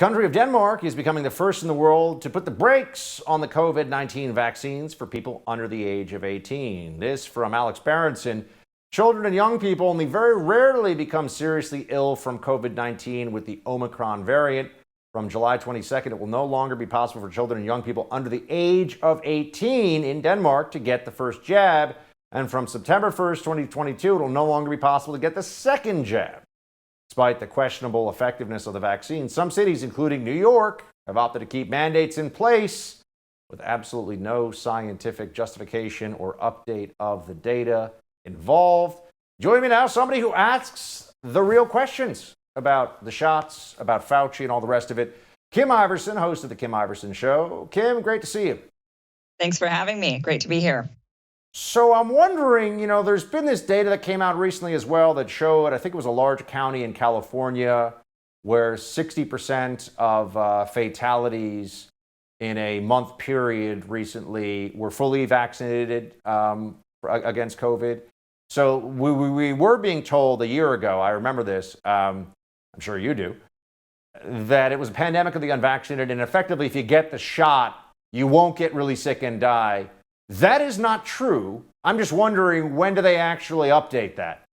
country of Denmark is becoming the first in the world to put the brakes on the COVID-19 vaccines for people under the age of 18. This from Alex Berenson. Children and young people only very rarely become seriously ill from COVID-19 with the Omicron variant. From July 22nd, it will no longer be possible for children and young people under the age of 18 in Denmark to get the first jab. And from September 1st, 2022, it will no longer be possible to get the second jab. Despite the questionable effectiveness of the vaccine, some cities, including New York, have opted to keep mandates in place with absolutely no scientific justification or update of the data involved. Joining me now, somebody who asks the real questions about the shots, about Fauci and all the rest of it. Kim Iversen, host of The Kim Iversen Show. Kim, great to see you. Thanks for having me. Great to be here. So I'm wondering, there's been this data that came out recently as well that showed, I think it was a large county in California, where 60% of fatalities in a month period recently were fully vaccinated against COVID. So we were being told a year ago, I remember this, I'm sure you do, that it was a pandemic of the unvaccinated, and effectively if you get the shot, you won't get really sick and die. That is not true. I'm just wondering, when do they actually update that?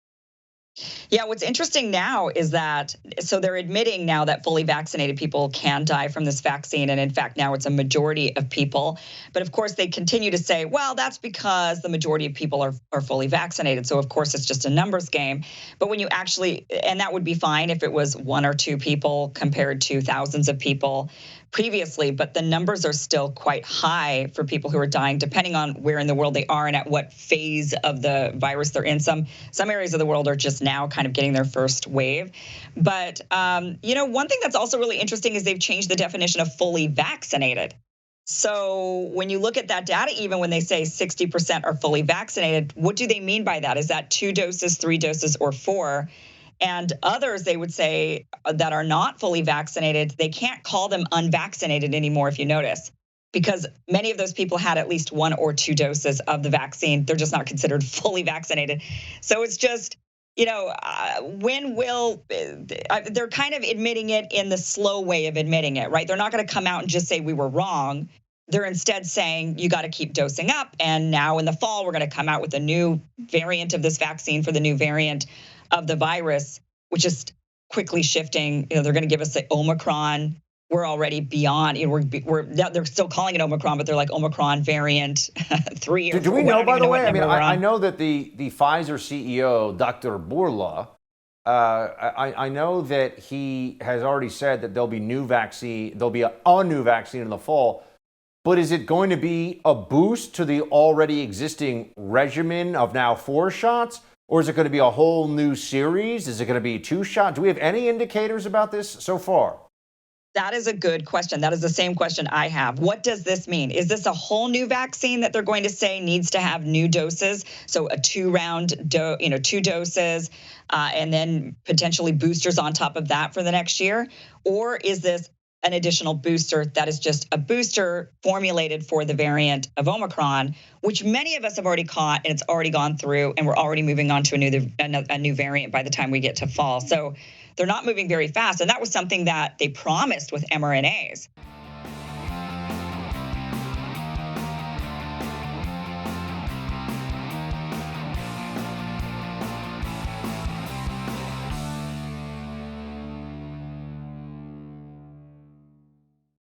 Yeah, what's interesting now is that, so they're admitting now that fully vaccinated people can die from this vaccine. And in fact, now it's a majority of people. But of course, they continue to say, well, that's because the majority of people are fully vaccinated. So of course, it's just a numbers game. But when you actually, and that would be fine if it was one or two people compared to thousands of people previously, but the numbers are still quite high for people who are dying, depending on where in the world they are and at what phase of the virus they're in. Some areas of the world are just now kind of getting their first wave. But, one thing that's also really interesting is they've changed the definition of fully vaccinated. So when you look at that data, even when they say 60% are fully vaccinated, what do they mean by that? Is that 2 doses, 3 doses, or 4? And others, they would say, that are not fully vaccinated, they can't call them unvaccinated anymore, if you notice, because many of those people had at least 1 or 2 doses of the vaccine. They're just not considered fully vaccinated. So it's just, when will, they're kind of admitting it in the slow way of admitting it, right? They're not going to come out and just say we were wrong. They're instead saying you got to keep dosing up. And now in the fall, we're going to come out with a new variant of this vaccine for the new variant of the virus, which is quickly shifting. They're going to give us the Omicron. We're already beyond. They're still calling it Omicron, but they're like Omicron variant 3. Do we know, by the way? I know that the Pfizer CEO, Dr. Bourla, I know that he has already said that there'll be a new vaccine in the fall. But is it going to be a boost to the already existing regimen of now 4 shots? Or is it going to be a whole new series? Is it going to be 2 shots? Do we have any indicators about this so far? That is a good question. That is the same question I have. What does this mean? Is this a whole new vaccine that they're going to say needs to have new doses? So a 2-round, 2 doses, and then potentially boosters on top of that for the next year? Or is this an additional booster that is just a booster formulated for the variant of Omicron, which many of us have already caught, and it's already gone through, and we're already moving on to a new variant by the time we get to fall. So they're not moving very fast, and that was something that they promised with mRNAs.